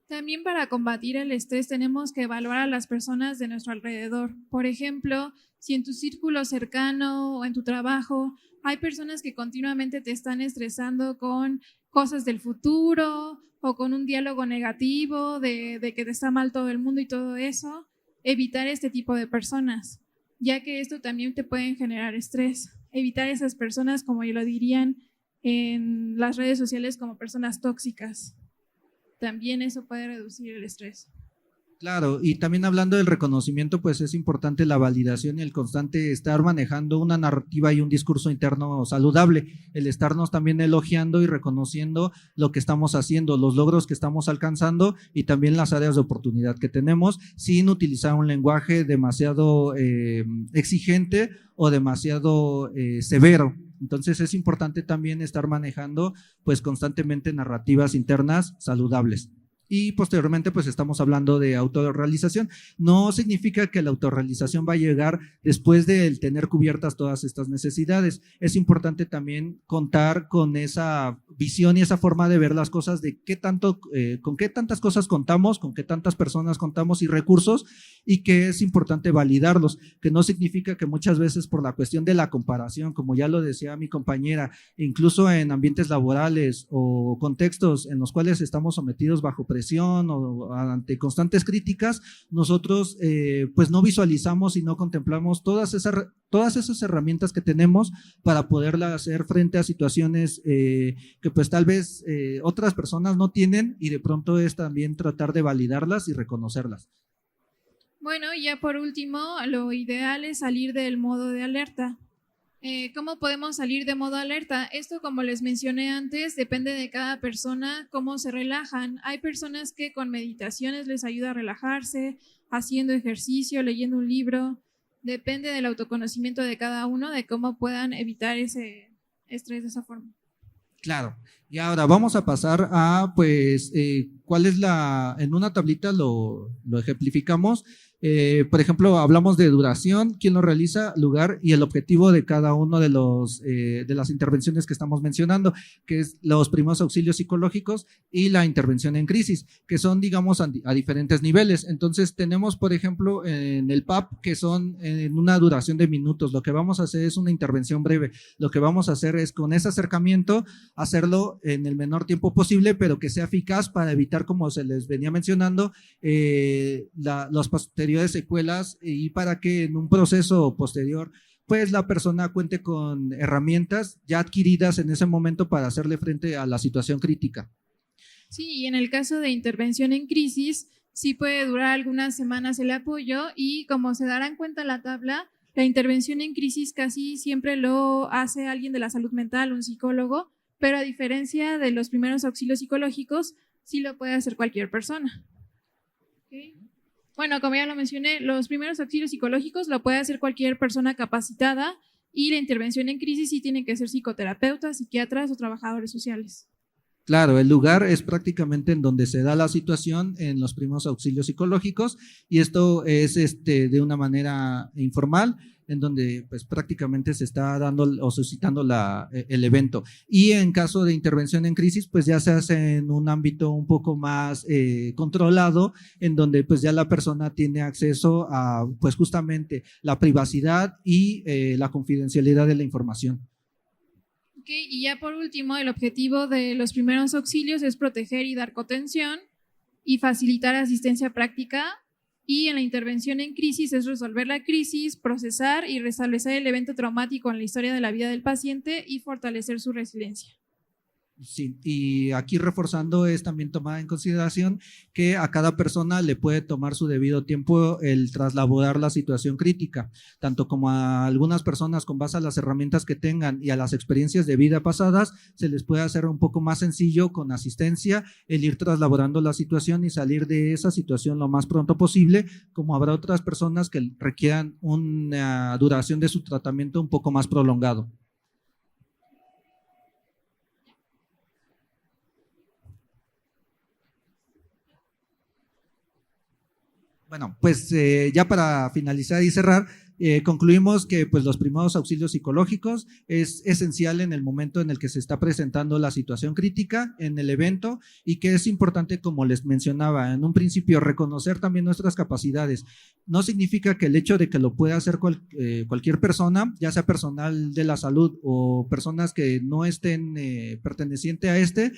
También para combatir el estrés tenemos que evaluar a las personas de nuestro alrededor. Por ejemplo, si en tu círculo cercano o en tu trabajo hay personas que continuamente te están estresando con cosas del futuro o con un diálogo negativo de que te está mal todo el mundo y todo eso, evitar este tipo de personas, ya que esto también te pueden generar estrés. Evitar esas personas, como lo dirían en las redes sociales, como personas tóxicas. También eso puede reducir el estrés. Claro, y también hablando del reconocimiento, pues es importante la validación y el constante estar manejando una narrativa y un discurso interno saludable, el estarnos también elogiando y reconociendo lo que estamos haciendo, los logros que estamos alcanzando y también las áreas de oportunidad que tenemos, sin utilizar un lenguaje demasiado exigente o demasiado severo. Entonces es importante también estar manejando pues constantemente narrativas internas saludables. Y posteriormente pues estamos hablando de autorrealización. No significa que la autorrealización va a llegar después de tener cubiertas todas estas necesidades. Es importante también contar con esa visión y esa forma de ver las cosas de con qué tantas cosas contamos, con qué tantas personas contamos y recursos, y que es importante validarlos, que no significa que muchas veces por la cuestión de la comparación, como ya lo decía mi compañera, incluso en ambientes laborales o contextos en los cuales estamos sometidos bajo presión o ante constantes críticas, nosotros pues no visualizamos y no contemplamos todas esas herramientas que tenemos para poder hacer frente a situaciones que pues tal vez otras personas no tienen, y de pronto es también tratar de validarlas y reconocerlas. Bueno, ya por último, lo ideal es salir del modo de alerta. ¿Cómo podemos salir de modo alerta? Esto, como les mencioné antes, depende de cada persona, cómo se relajan. Hay personas que con meditaciones les ayuda a relajarse, haciendo ejercicio, leyendo un libro. Depende del autoconocimiento de cada uno, de cómo puedan evitar ese estrés de esa forma. Claro, y ahora vamos a pasar a pues cuál es en una tablita lo ejemplificamos. Por ejemplo, hablamos de duración, quién lo realiza, lugar y el objetivo de cada uno de las intervenciones que estamos mencionando, que es los primeros auxilios psicológicos y la intervención en crisis, que son, digamos, a diferentes niveles. Entonces, tenemos, por ejemplo, en el PAP, que son en una duración de minutos. Lo que vamos a hacer es una intervención breve. Lo que vamos a hacer es, con ese acercamiento, hacerlo en el menor tiempo posible, pero que sea eficaz para evitar, como se les venía mencionando, los posteriores secuelas, y para que en un proceso posterior pues la persona cuente con herramientas ya adquiridas en ese momento para hacerle frente a la situación crítica. Sí, y en el caso de intervención en crisis, sí puede durar algunas semanas el apoyo, y como se darán cuenta en la tabla, la intervención en crisis casi siempre lo hace alguien de la salud mental, un psicólogo, pero a diferencia de los primeros auxilios psicológicos, sí lo puede hacer cualquier persona. ¿Okay? Bueno, como ya lo mencioné, los primeros auxilios psicológicos lo puede hacer cualquier persona capacitada, y la intervención en crisis sí tienen que ser psicoterapeutas, psiquiatras o trabajadores sociales. Claro, el lugar es prácticamente en donde se da la situación en los primeros auxilios psicológicos y esto es de una manera informal en donde pues prácticamente se está dando o suscitando el evento. Y en caso de intervención en crisis, pues ya se hace en un ámbito un poco más controlado, en donde pues ya la persona tiene acceso a pues justamente la privacidad y la confidencialidad de la información. Ok, y ya por último, el objetivo de los primeros auxilios es proteger y dar contención y facilitar asistencia práctica. Y en la intervención en crisis es resolver la crisis, procesar y restablecer el evento traumático en la historia de la vida del paciente y fortalecer su resiliencia. Sí, y aquí reforzando es también tomar en consideración que a cada persona le puede tomar su debido tiempo el traslabordar la situación crítica, tanto como a algunas personas con base a las herramientas que tengan y a las experiencias de vida pasadas, se les puede hacer un poco más sencillo con asistencia el ir traslabordando la situación y salir de esa situación lo más pronto posible, como habrá otras personas que requieran una duración de su tratamiento un poco más prolongado. Bueno, pues ya para finalizar y cerrar, concluimos que pues los primeros auxilios psicológicos es esencial en el momento en el que se está presentando la situación crítica en el evento y que es importante, como les mencionaba en un principio, reconocer también nuestras capacidades. No significa que el hecho de que lo pueda hacer cualquier persona, ya sea personal de la salud o personas que no estén pertenecientes a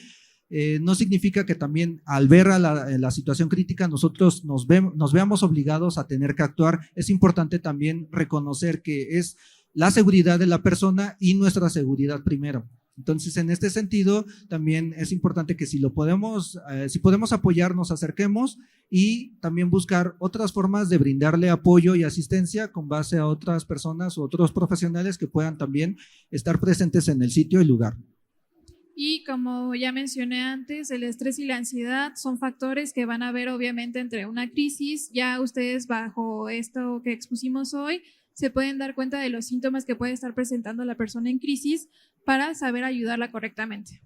no significa que también al ver a la situación crítica nosotros nos veamos obligados a tener que actuar. Es importante también reconocer que es la seguridad de la persona y nuestra seguridad primero. Entonces, en este sentido, también es importante que si podemos apoyar, nos acerquemos y también buscar otras formas de brindarle apoyo y asistencia con base a otras personas u otros profesionales que puedan también estar presentes en el sitio y lugar. Y como ya mencioné antes, el estrés y la ansiedad son factores que van a haber obviamente entre una crisis. Ya ustedes bajo esto que expusimos hoy se pueden dar cuenta de los síntomas que puede estar presentando la persona en crisis para saber ayudarla correctamente.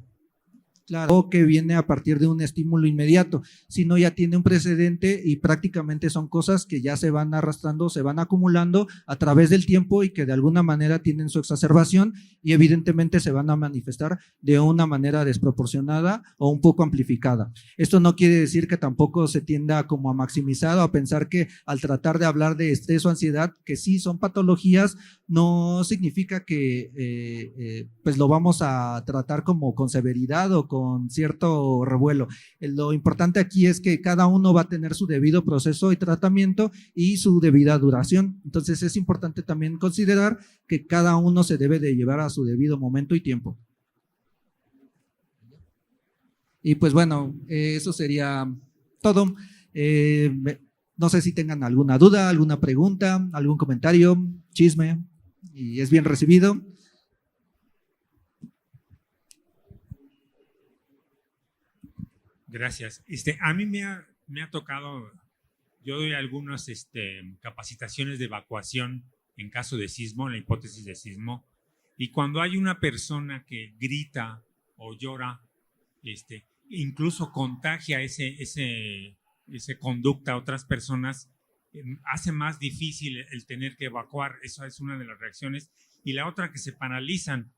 Claro, que viene a partir de un estímulo inmediato, sino ya tiene un precedente y prácticamente son cosas que ya se van arrastrando, se van acumulando a través del tiempo y que de alguna manera tienen su exacerbación y evidentemente se van a manifestar de una manera desproporcionada o un poco amplificada. Esto no quiere decir que tampoco se tienda como a maximizar o a pensar que al tratar de hablar de estrés o ansiedad, que sí son patologías, no significa que pues lo vamos a tratar como con severidad o con cierto revuelo. Lo importante aquí es que cada uno va a tener su debido proceso y tratamiento y su debida duración. Entonces es importante también considerar que cada uno se debe de llevar a su debido momento y tiempo. Y pues bueno, eso sería todo. No sé si tengan alguna duda, alguna pregunta, algún comentario, chisme, y es bien recibido. Gracias. A mí me ha tocado, yo doy algunas capacitaciones de evacuación en caso de sismo, en la hipótesis de sismo, y cuando hay una persona que grita o llora, incluso contagia ese conducta a otras personas, hace más difícil el tener que evacuar. Esa es una de las reacciones. Y la otra, que se paralizan.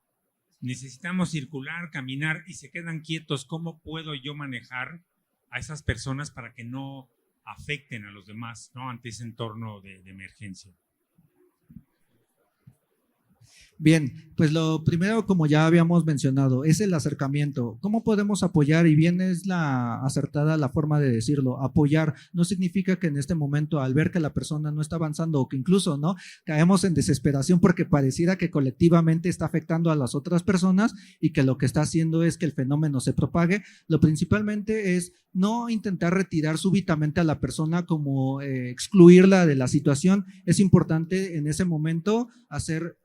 Necesitamos circular, caminar y se quedan quietos. ¿Cómo puedo yo manejar a esas personas para que no afecten a los demás, ¿no?, ante ese entorno de emergencia? Bien, pues lo primero, como ya habíamos mencionado, es el acercamiento. ¿Cómo podemos apoyar? Y bien es la acertada la forma de decirlo. Apoyar no significa que en este momento, al ver que la persona no está avanzando o que incluso no caemos en desesperación porque pareciera que colectivamente está afectando a las otras personas y que lo que está haciendo es que el fenómeno se propague. Lo principalmente es no intentar retirar súbitamente a la persona, como excluirla de la situación. Es importante en ese momento hacer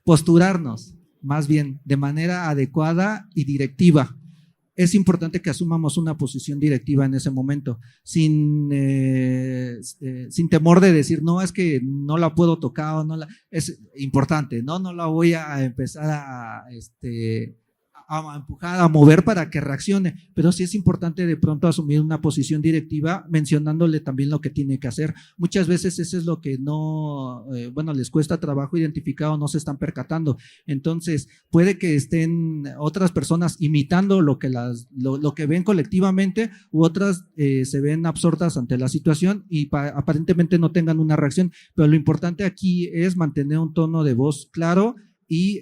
posturarnos más bien de manera adecuada y directiva. Es importante que asumamos una posición directiva en ese momento, sin sin temor de decir, no, es que no la puedo tocar, o no la, es importante, no la voy a empezar a empujar, a mover para que reaccione, pero sí es importante de pronto asumir una posición directiva mencionándole también lo que tiene que hacer. Muchas veces eso es lo que no, les cuesta trabajo identificar o no se están percatando. Entonces, puede que estén otras personas imitando lo que ven colectivamente, u otras se ven absortas ante la situación y aparentemente no tengan una reacción, pero lo importante aquí es mantener un tono de voz claro y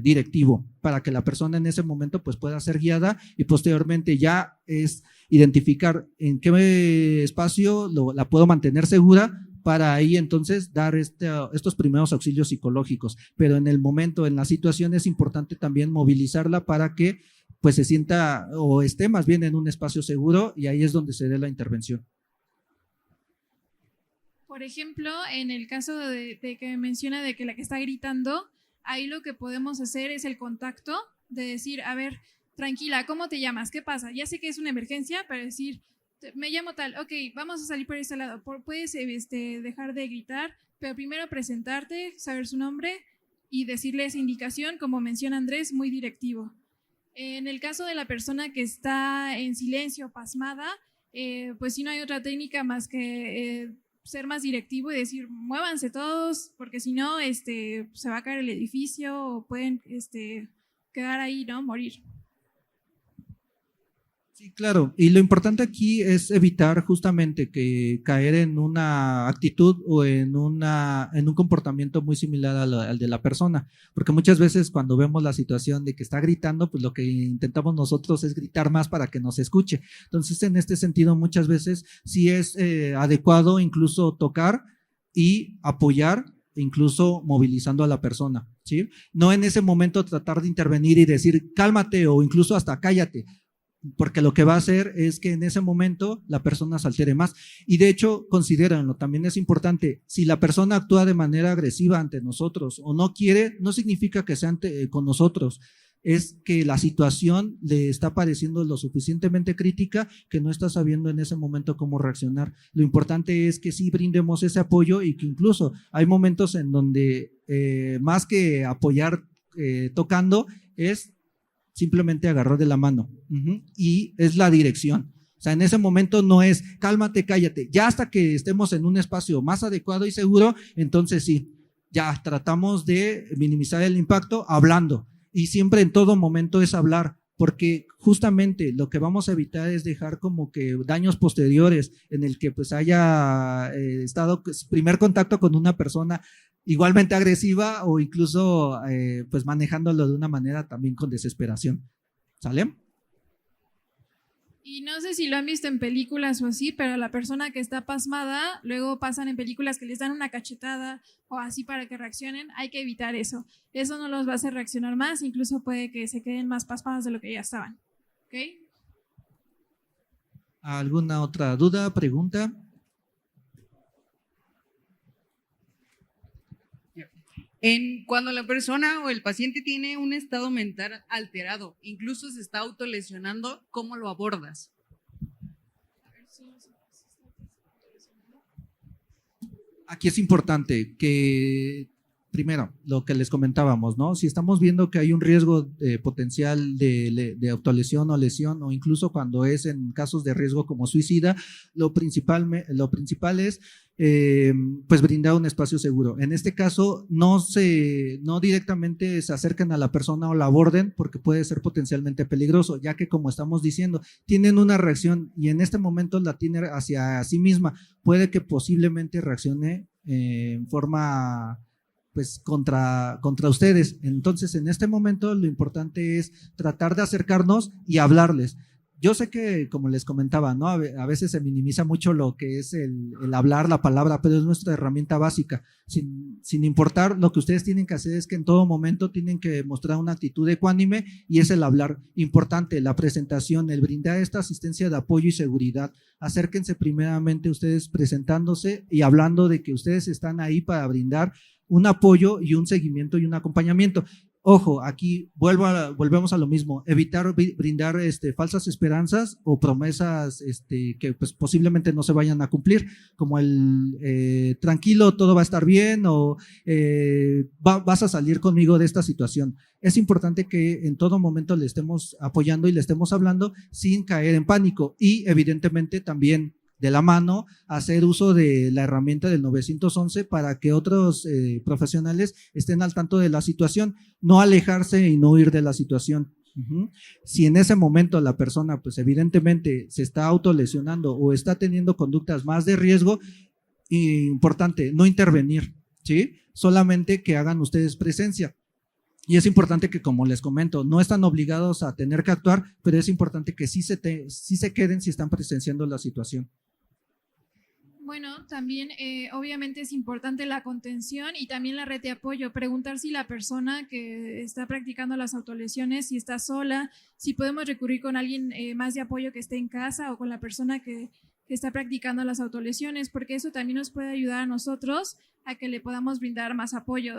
directivo para que la persona en ese momento pues pueda ser guiada, y posteriormente ya es identificar en qué espacio la puedo mantener segura para ahí entonces dar estos primeros auxilios psicológicos. Pero en el momento, en la situación, es importante también movilizarla para que pues se sienta o esté más bien en un espacio seguro, y ahí es donde se dé la intervención. Por ejemplo, en el caso de que menciona de que la que está gritando, ahí lo que podemos hacer es el contacto, de decir, a ver, tranquila, ¿cómo te llamas? ¿Qué pasa? Ya sé que es una emergencia, pero decir, me llamo tal, ok, vamos a salir por este lado, puedes dejar de gritar, pero primero presentarte, saber su nombre y decirle esa indicación, como menciona Andrés, muy directivo. En el caso de la persona que está en silencio, pasmada, pues sí no hay otra técnica más que ser más directivo y decir, muévanse todos, porque si no, se va a caer el edificio o pueden quedar ahí, ¿no? Morir. Sí, claro, y lo importante aquí es evitar justamente que caer en una actitud o en un comportamiento muy similar al de la persona, porque muchas veces cuando vemos la situación de que está gritando, pues lo que intentamos nosotros es gritar más para que nos escuche. Entonces, en este sentido, muchas veces sí es adecuado incluso tocar y apoyar, incluso movilizando a la persona, ¿sí? No en ese momento tratar de intervenir y decir cálmate o incluso hasta cállate, porque lo que va a hacer es que en ese momento la persona se altere más. Y de hecho, considérenlo, también es importante, si la persona actúa de manera agresiva ante nosotros o no quiere, no significa que sea con nosotros, es que la situación le está pareciendo lo suficientemente crítica que no está sabiendo en ese momento cómo reaccionar. Lo importante es que sí brindemos ese apoyo, y que incluso hay momentos en donde más que apoyar tocando, es simplemente agarrar de la mano, y es la dirección. O sea, en ese momento no es cálmate, cállate, ya hasta que estemos en un espacio más adecuado y seguro, entonces sí, ya tratamos de minimizar el impacto hablando, y siempre en todo momento es hablar, porque justamente lo que vamos a evitar es dejar como que daños posteriores en el que pues haya estado primer contacto con una persona igualmente agresiva, o incluso pues manejándolo de una manera también con desesperación. ¿Sale? Y no sé si lo han visto en películas o así, pero la persona que está pasmada, luego pasan en películas que les dan una cachetada o así para que reaccionen. Hay que evitar eso. Eso no los va a hacer reaccionar más, incluso puede que se queden más pasmados de lo que ya estaban. ¿Ok? ¿Alguna otra duda, pregunta? Cuando la persona o el paciente tiene un estado mental alterado, incluso se está autolesionando, ¿cómo lo abordas? Aquí es importante que, primero, lo que les comentábamos, ¿no? Si estamos viendo que hay un riesgo potencial de autolesión o lesión, o incluso cuando es en casos de riesgo como suicida, lo principal es pues brindar un espacio seguro. En este caso, no directamente se acerquen a la persona o la aborden, porque puede ser potencialmente peligroso, ya que, como estamos diciendo, tienen una reacción y en este momento la tiene hacia sí misma. Puede que posiblemente reaccione en forma pues contra ustedes. Entonces, en este momento lo importante es tratar de acercarnos y hablarles. Yo sé que, como les comentaba, ¿no? A veces se minimiza mucho lo que es el hablar la palabra, pero es nuestra herramienta básica. Sin importar, lo que ustedes tienen que hacer es que en todo momento tienen que mostrar una actitud ecuánime, y es el hablar. Importante, la presentación, el brindar esta asistencia de apoyo y seguridad. Acérquense primeramente ustedes presentándose y hablando de que ustedes están ahí para brindar un apoyo y un seguimiento y un acompañamiento. Ojo, aquí volvemos a lo mismo, evitar brindar falsas esperanzas o promesas que pues, posiblemente no se vayan a cumplir, como el tranquilo, todo va a estar bien o vas a salir conmigo de esta situación. Es importante que en todo momento le estemos apoyando y le estemos hablando sin caer en pánico y evidentemente también de la mano, hacer uso de la herramienta del 911 para que otros profesionales estén al tanto de la situación, no alejarse y no huir de la situación. Si en ese momento la persona, pues evidentemente se está autolesionando o está teniendo conductas más de riesgo, importante, no intervenir, ¿sí? Solamente que hagan ustedes presencia. Y es importante que, como les comento, no están obligados a tener que actuar, pero es importante que sí se queden si están presenciando la situación. Bueno, también obviamente es importante la contención y también la red de apoyo. Preguntar si la persona que está practicando las autolesiones, si está sola, si podemos recurrir con alguien más de apoyo que esté en casa o con la persona que está practicando las autolesiones, porque eso también nos puede ayudar a nosotros a que le podamos brindar más apoyo,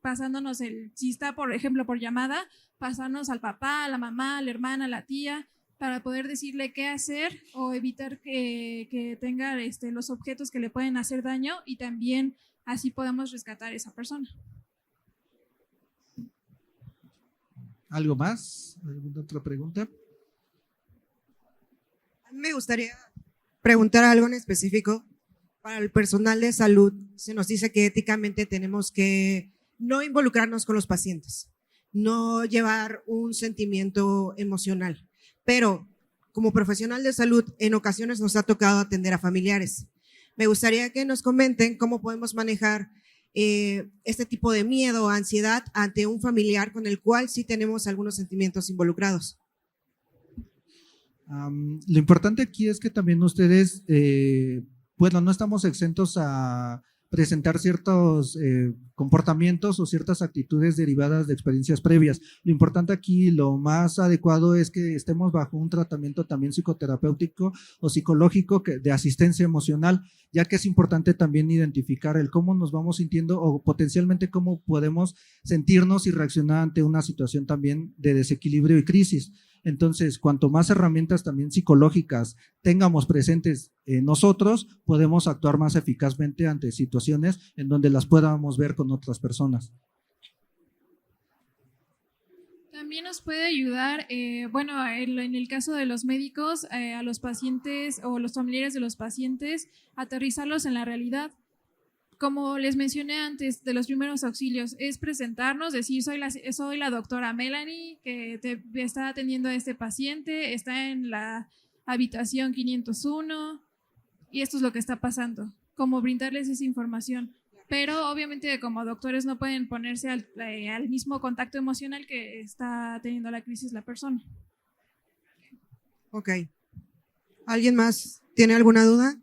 pasándonos si está, por ejemplo, por llamada, pasarnos al papá, a la mamá, a la hermana, a la tía, para poder decirle qué hacer o evitar que tenga los objetos que le pueden hacer daño y también así podamos rescatar a esa persona. ¿Algo más? ¿Alguna otra pregunta? A mí me gustaría preguntar algo en específico. Para el personal de salud, se nos dice que éticamente tenemos que no involucrarnos con los pacientes, no llevar un sentimiento emocional. Pero como profesional de salud, en ocasiones nos ha tocado atender a familiares. Me gustaría que nos comenten cómo podemos manejar este tipo de miedo o ansiedad ante un familiar con el cual sí tenemos algunos sentimientos involucrados. Lo importante aquí es que también ustedes, bueno, no estamos exentos a presentar ciertos comportamientos o ciertas actitudes derivadas de experiencias previas. Lo importante aquí, lo más adecuado es que estemos bajo un tratamiento también psicoterapéutico o psicológico de asistencia emocional, ya que es importante también identificar el cómo nos vamos sintiendo o potencialmente cómo podemos sentirnos y reaccionar ante una situación también de desequilibrio y crisis. Entonces, cuanto más herramientas también psicológicas tengamos presentes nosotros, podemos actuar más eficazmente ante situaciones en donde las podamos ver con otras personas. También nos puede ayudar, bueno, en el caso de los médicos, a los pacientes o los familiares de los pacientes, aterrizarlos en la realidad. Como les mencioné antes, de los primeros auxilios, es presentarnos, decir, soy la doctora Melanie, que te está atendiendo a este paciente, está en la habitación 501 y esto es lo que está pasando, como brindarles esa información. Pero obviamente como doctores no pueden ponerse al mismo contacto emocional que está teniendo la crisis la persona. Ok. ¿Alguien más tiene alguna duda?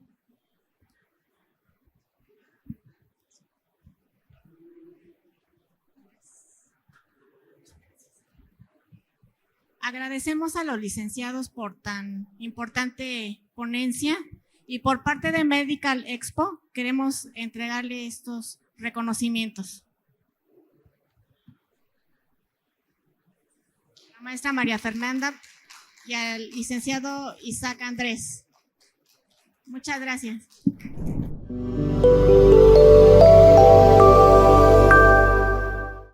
Agradecemos a los licenciados por tan importante ponencia y por parte de Medical Expo queremos entregarle estos reconocimientos. A la maestra María Fernanda y al licenciado Isaac Andrés. Muchas gracias.